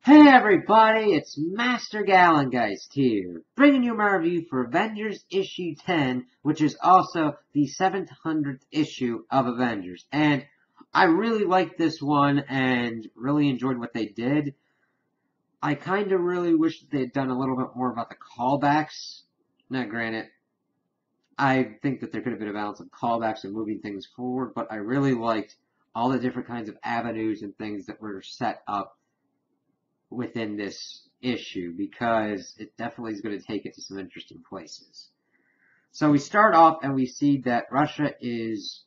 Hey everybody, it's Master Gallengeist here, bringing you my review for Avengers issue 10, which is also the 700th issue of Avengers. And I really liked this one and really enjoyed what they did. I kind of really wish that they had done a little bit more about the callbacks. Now granted, I think that there could have been a balance of callbacks and moving things forward, but I really liked all the different kinds of avenues and things that were set up within this issue because it definitely is going to take it to some interesting places. So we start off and we see that Russia is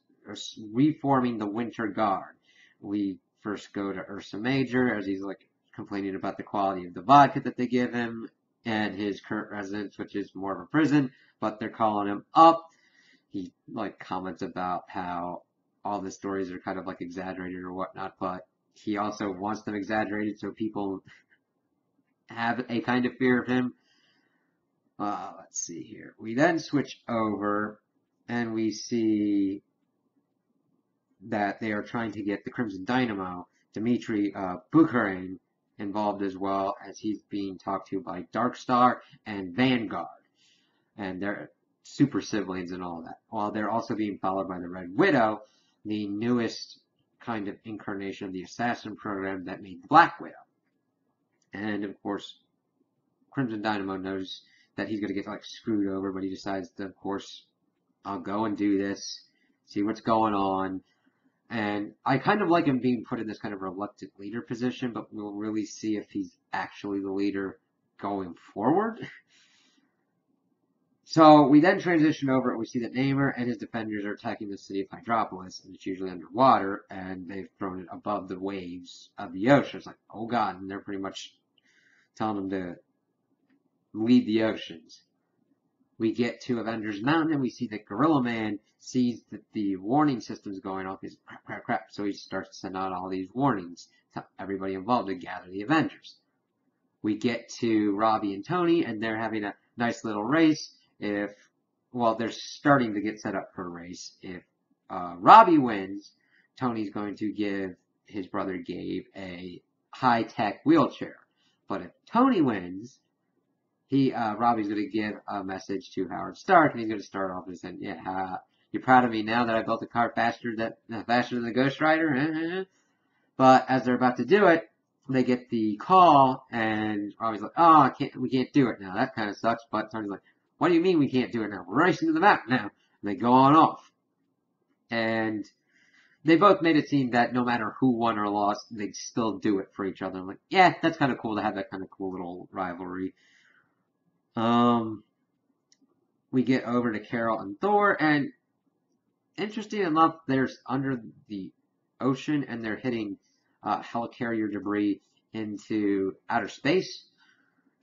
reforming the Winter Guard. We first go to Ursa Major as he's like complaining about the quality of the vodka that they give him and his current residence, which is more of a prison, but they're calling him up. He like comments about how all the stories are kind of like exaggerated or whatnot, but he also wants them exaggerated so people have a kind of fear of him. Let's see here. We then switch over and we see that they are trying to get the Crimson Dynamo, Dmitry Bukharin, involved as well as he's being talked to by Darkstar and Vanguard. And they're super siblings and all that. While they're also being followed by the Red Widow, the newest kind of incarnation of the assassin program that made the Black Widow. And of course, Crimson Dynamo knows that he's going to get like screwed over, but he decides to, of course, I'll go and do this, see what's going on. And I kind of like him being put in this kind of reluctant leader position, but we'll really see if he's actually the leader going forward. So we then transition over and we see that Namor and his defenders are attacking the city of Hydropolis, and it's usually underwater, and they've thrown it above the waves of the ocean. It's like, oh god, and they're pretty much telling them to lead the oceans. We get to Avengers Mountain and we see that Gorilla Man sees that the warning system's going off. He's crap, crap, crap. So he starts to send out all these warnings to everybody involved to gather the Avengers. We get to Robbie and Tony and they're having a nice little race. They're starting to get set up for a race. If Robbie wins, Tony's going to give his brother Gabe a high-tech wheelchair. But if Tony wins, Robbie's going to give a message to Howard Stark, and he's going to start off and saying, "Yeah, you're proud of me now that I built a car faster than the Ghost Rider." But as they're about to do it, they get the call, and Robbie's like, "Oh, we can't do it now. That kind of sucks." But Tony's like, "What do you mean we can't do it now? We're racing to the map now." And they go on off, and they both made it seem that no matter who won or lost, they'd still do it for each other. I'm like, yeah, that's kind of cool to have that kind of cool little rivalry. We get over to Carol and Thor, and interesting enough, they're under the ocean and they're hitting helicarrier debris into outer space.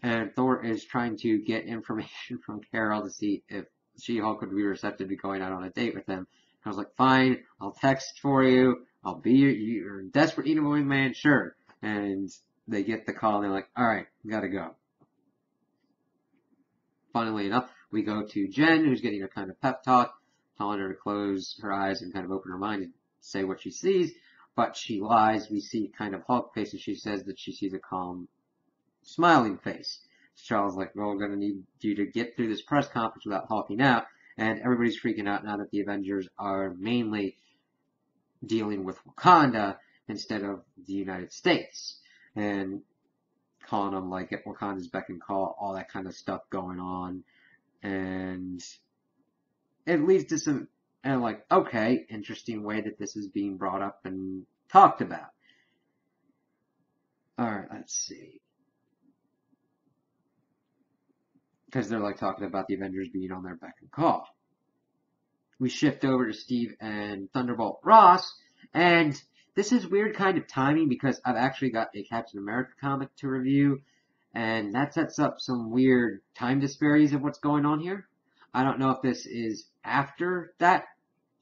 And Thor is trying to get information from Carol to see if She-Hulk would be receptive to going out on a date with them. I was like, fine, I'll text for you. I'll be your desperate need of a wingman, sure. And they get the call and they're like, all right, gotta go. Funnily enough, we go to Jen, who's getting a kind of pep talk, telling her to close her eyes and kind of open her mind and say what she sees, but she lies. We see kind of Hulk face, and she says that she sees a calm, smiling face. Charles is like, well, we're going to need you to get through this press conference without hulking out, and everybody's freaking out now that the Avengers are mainly dealing with Wakanda instead of the United States. And calling them like at Wakanda's beck and call, all that kind of stuff going on. And it leads to some, and like, okay, interesting way that this is being brought up and talked about. Alright, let's see. Because they're like talking about the Avengers being on their beck and call. We shift over to Steve and Thunderbolt Ross, and this is weird kind of timing because I've actually got a Captain America comic to review, and that sets up some weird time disparities of what's going on here. I don't know if this is after that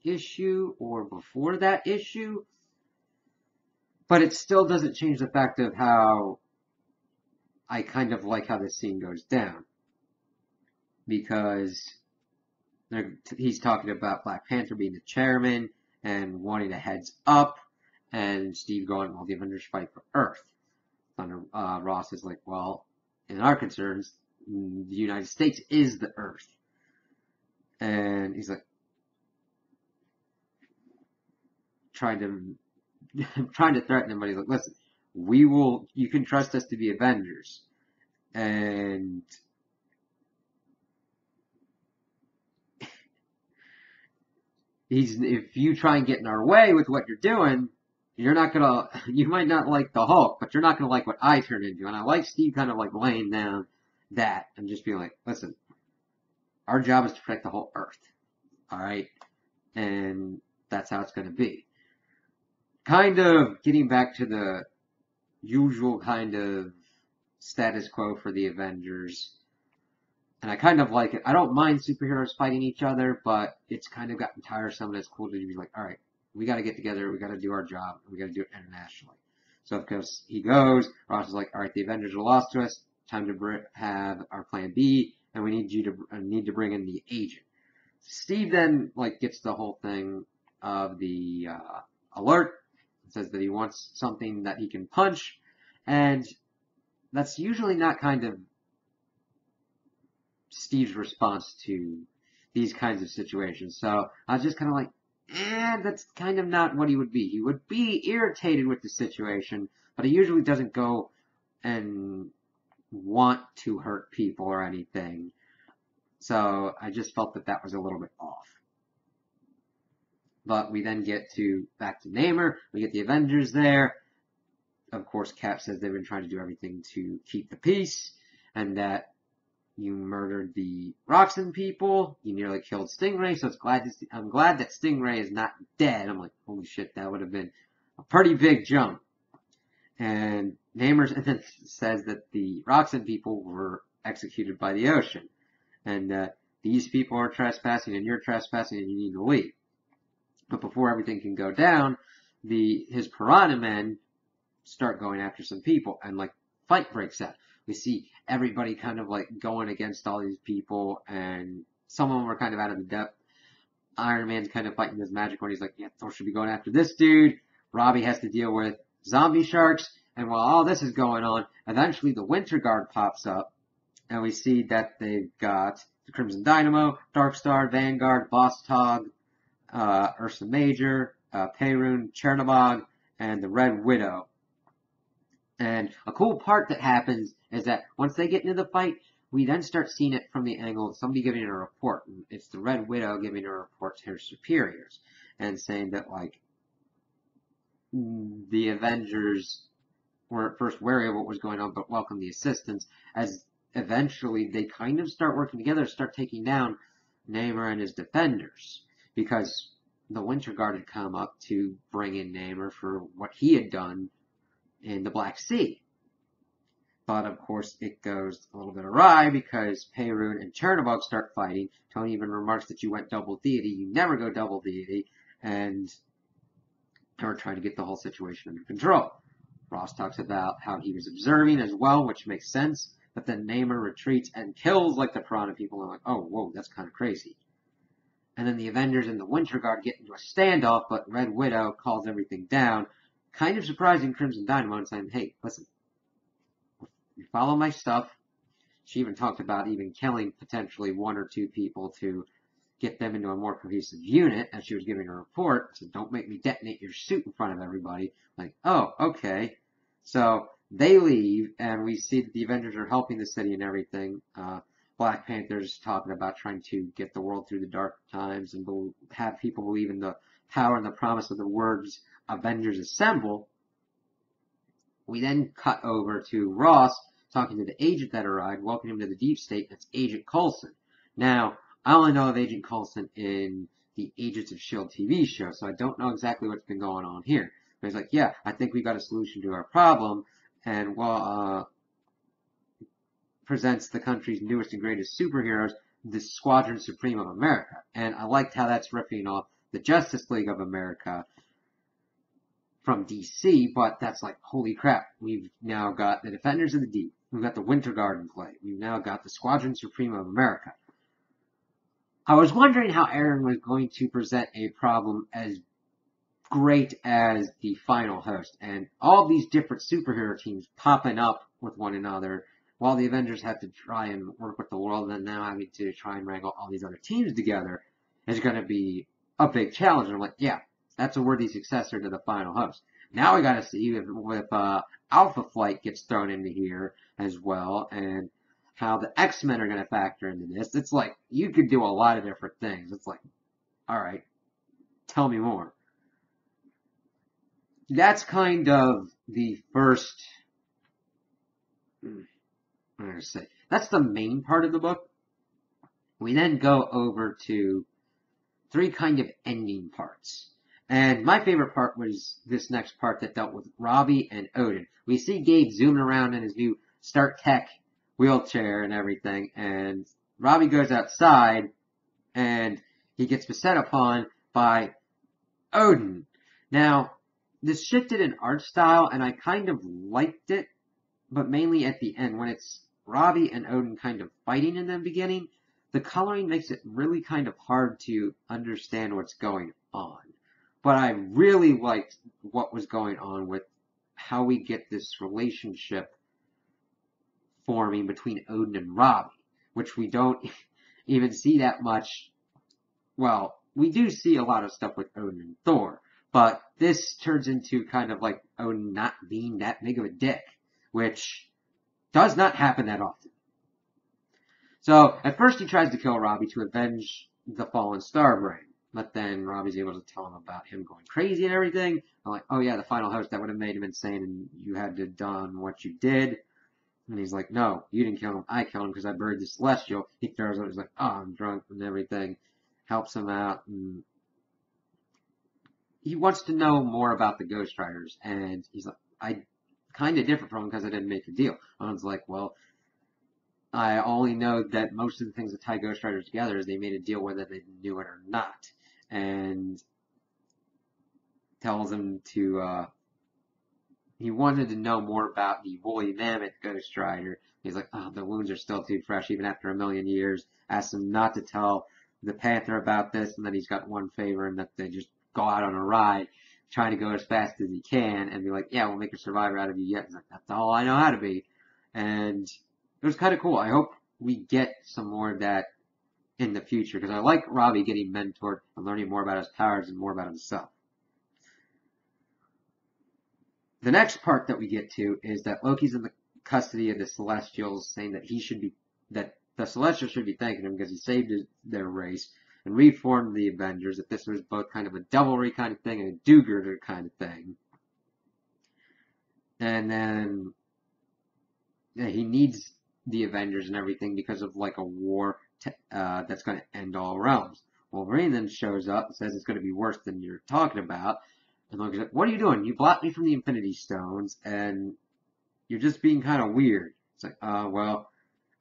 issue or before that issue, but it still doesn't change the fact of how I kind of like how this scene goes down. Because he's talking about Black Panther being the chairman and wanting a heads up, and Steve going, well, the Avengers fight for Earth. Ross is like, well, in our concerns, the United States is the Earth. And he's like, trying to threaten him, but he's like, listen, you can trust us to be Avengers. And if you try and get in our way with what you're doing, you might not like the Hulk, but you're not gonna like what I turn into. And I like Steve kind of like laying down that and just being like, listen, our job is to protect the whole Earth. Alright? And that's how it's gonna be. Kind of getting back to the usual kind of status quo for the Avengers. And I kind of like it. I don't mind superheroes fighting each other, but it's kind of gotten tiresome, and it's cool to be like, all right, we got to get together, we got to do our job, and we got to do it internationally. So of course he goes, Ross is like, all right, the Avengers are lost to us, time to have our plan B, and we need to bring in the agent. Steve then like gets the whole thing of the alert, says that he wants something that he can punch, and that's usually not kind of Steve's response to these kinds of situations. So I was just kind of like, that's kind of not what he would be. He would be irritated with the situation, but he usually doesn't go and want to hurt people or anything. So I just felt that that was a little bit off. But we then get back to Namor. We get the Avengers there. Of course, Cap says they've been trying to do everything to keep the peace, and that you murdered the Roxxon people. You nearly killed Stingray, so I'm glad that Stingray is not dead. I'm like, holy shit, that would have been a pretty big jump. And Namor says that the Roxxon people were executed by the ocean, and that these people are trespassing, and you're trespassing, and you need to leave. But before everything can go down, his Piranha men start going after some people, and like fight breaks out. We see everybody kind of like going against all these people, and some of them are kind of out of the depth. Iron Man's kind of fighting his magic one. He's like, yeah, Thor should be going after this dude. Robbie has to deal with zombie sharks, and while all this is going on, eventually the Winter Guard pops up, and we see that they've got the Crimson Dynamo, Darkstar, Vanguard, Boss Tog, Ursa Major, Perun, Chernobog, and the Red Widow. And a cool part that happens is that once they get into the fight, we then start seeing it from the angle of somebody giving a report. And it's the Red Widow giving a report to her superiors and saying that, like, the Avengers were at first wary of what was going on, but welcome the assistance, as eventually they kind of start working together, start taking down Namor and his defenders, because the Winter Guard had come up to bring in Namor for what he had done in the Black Sea. But of course it goes a little bit awry because Perun and Chernobog start fighting. Tony even remarks that you went double deity. You never go double deity. And are trying to get the whole situation under control. Ross talks about how he was observing as well, which makes sense. But then Namor retreats and kills like the Piranha people. And like, oh, whoa, that's kind of crazy. And then the Avengers and the Winter Guard get into a standoff, but Red Widow calls everything down. Kind of surprising Crimson Dynamo and saying, hey, listen, you follow my stuff. She even talked about even killing potentially one or two people to get them into a more cohesive unit as she was giving a report. So don't make me detonate your suit in front of everybody. Like, oh, okay. So they leave, and we see that the Avengers are helping the city and everything. Black Panther's talking about trying to get the world through the dark times and have people believe in the power and the promise of the words Avengers Assemble. We then cut over to Ross talking to the agent that arrived, welcoming him to the Deep State. That's Agent Coulson. Now, I only know of Agent Coulson in the Agents of S.H.I.E.L.D. TV show, so I don't know exactly what's been going on here. But he's like, yeah, I think we got a solution to our problem, and presents the country's newest and greatest superheroes, the Squadron Supreme of America. And I liked how that's ripping off the Justice League of America from DC, but that's like, holy crap, we've now got the Defenders of the Deep, we've got the Winter Guard in play, we've now got the Squadron Supreme of America. I was wondering how Aaron was going to present a problem as great as the final host, and all these different superhero teams popping up with one another while the Avengers have to try and work with the world, and now having to try and wrangle all these other teams together is going to be a big challenge. And I'm like, yeah, that's a worthy successor to the final host. Now we got to see if Alpha Flight gets thrown into here as well, and how the X-Men are going to factor into this. It's like, you could do a lot of different things. It's like, alright, tell me more. That's kind of the first, I'm going to say, that's the main part of the book. We then go over to three kind of ending parts. And my favorite part was this next part that dealt with Robbie and Odin. We see Gabe zooming around in his new Start Tech wheelchair and everything, and Robbie goes outside, and he gets beset upon by Odin. Now, this shifted in art style, and I kind of liked it, but mainly at the end, when it's Robbie and Odin kind of fighting in the beginning, the coloring makes it really kind of hard to understand what's going on. But I really liked what was going on with how we get this relationship forming between Odin and Robbie, which we don't even see that much. Well, we do see a lot of stuff with Odin and Thor, but this turns into kind of like Odin not being that big of a dick, which does not happen that often. So, at first he tries to kill Robbie to avenge the fallen Starbrain, but then Robbie's able to tell him about him going crazy and everything. I'm like, oh yeah, the final host, that would have made him insane, and you had to have done what you did. And he's like, no, you didn't kill him, I killed him because I buried the Celestial. He throws it, he's like, oh, I'm drunk and everything. Helps him out, and he wants to know more about the Ghost Riders, and he's like, I kind of different from him because I didn't make a deal. And I was like, well, I only know that most of the things that tie Ghost Riders together is they made a deal whether they knew it or not. And tells him to, he wanted to know more about the woolly mammoth Ghost Rider. He's like, oh, the wounds are still too fresh even after 1,000,000 years. Asks him not to tell the Panther about this, and then he's got one favor, and that they just go out on a ride, trying to go as fast as he can, and be like, yeah, we'll make a survivor out of you yet. He's like, that's all I know how to be. And it was kind of cool. I hope we get some more of that in the future, because I like Robbie getting mentored and learning more about his powers and more about himself. The next part that we get to is that Loki's in the custody of the Celestials, saying that that the Celestials should be thanking him because he saved their race and reformed the Avengers, that this was both kind of a devilry kind of thing and a do-gooder kind of thing. And then he needs the Avengers and everything because of like a war that's going to end all realms. Wolverine then shows up and says it's going to be worse than you're talking about. And Loki's like, what are you doing? You blocked me from the Infinity Stones, and you're just being kind of weird. It's like, well,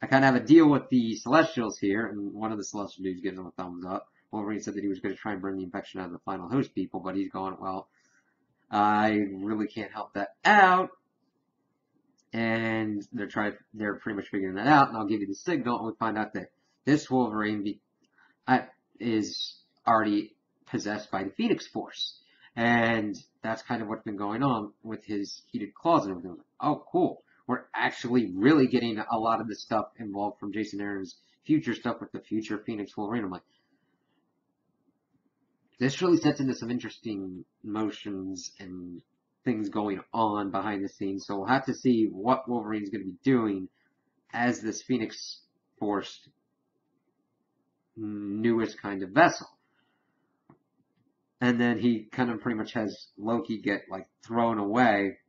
I kind of have a deal with the Celestials here, and one of the Celestial dudes gives him a thumbs up. Wolverine said that he was going to try and bring the infection out of the final host people, but he's going, well, I really can't help that out. And they're pretty much figuring that out, and I'll give you the signal, and we find out that this Wolverine is already possessed by the Phoenix Force. And that's kind of what's been going on with his heated claws and everything. Oh, cool. We're actually really getting a lot of the stuff involved from Jason Aaron's future stuff with the future Phoenix Wolverine. I'm like, this really sets into some interesting motions and things going on behind the scenes. So we'll have to see what Wolverine's going to be doing as this Phoenix Force newest kind of vessel. And then he kind of pretty much has Loki get like thrown away,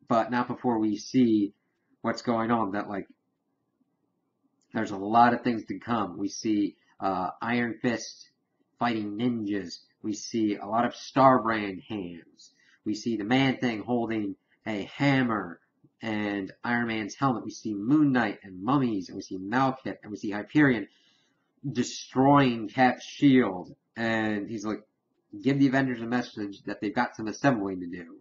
but not before we see what's going on. That like there's a lot of things to come. We see Iron Fist fighting ninjas. We see a lot of Starbrand hands. We see the Man-Thing holding a hammer and Iron Man's helmet. We see Moon Knight and mummies, and we see Malekith, and we see Hyperion destroying Cap's shield. And he's like, give the Avengers a message that they've got some assembling to do.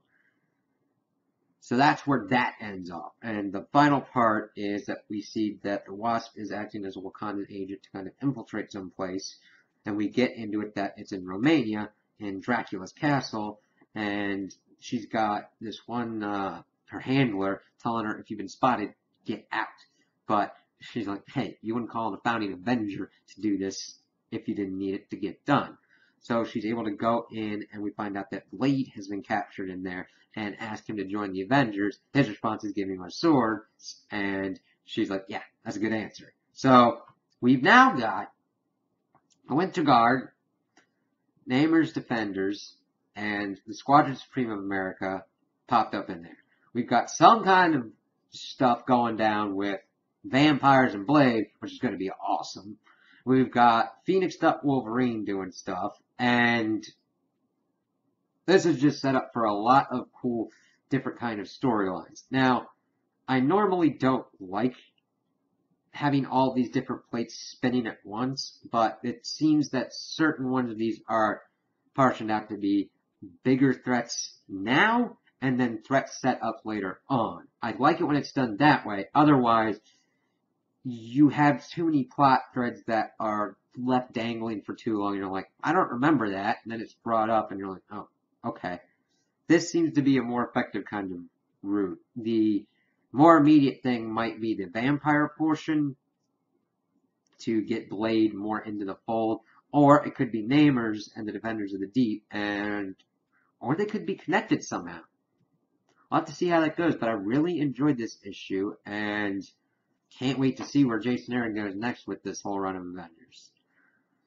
So that's where that ends off. And the final part is that we see that the Wasp is acting as a Wakandan agent to kind of infiltrate someplace. And we get into it that it's in Romania. in Dracula's castle, and she's got this one, her handler telling her, if you've been spotted, get out. But she's like, hey, you wouldn't call the founding Avenger to do this if you didn't need it to get done. So she's able to go in, and we find out that Blade has been captured in there and ask him to join the Avengers. His response is giving him a sword, and she's like, yeah, that's a good answer. So we've now got a Winter Guard, Namor's Defenders, and the Squadron Supreme of America popped up in there. We've got some kind of stuff going down with vampires and Blade, which is going to be awesome. We've got Phoenixed up Wolverine doing stuff, and this is just set up for a lot of cool, different kind of storylines. Now, I normally don't like having all these different plates spinning at once, but it seems that certain ones of these are portioned out to be bigger threats now, and then threats set up later on. I like it when it's done that way. Otherwise, you have too many plot threads that are left dangling for too long. You're like, I don't remember that, and then it's brought up, and you're like, oh, okay. This seems to be a more effective kind of route. The more immediate thing might be the vampire portion to get Blade more into the fold, or it could be Namor's and the Defenders of the Deep, or they could be connected somehow. I'll have to see how that goes, but I really enjoyed this issue, and can't wait to see where Jason Aaron goes next with this whole run of Avengers.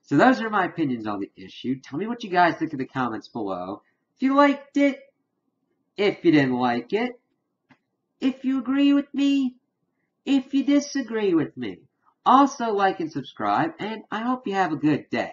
So those are my opinions on the issue. Tell me what you guys think in the comments below. If you liked it, if you didn't like it, if you agree with me, if you disagree with me. Also like and subscribe, and I hope you have a good day.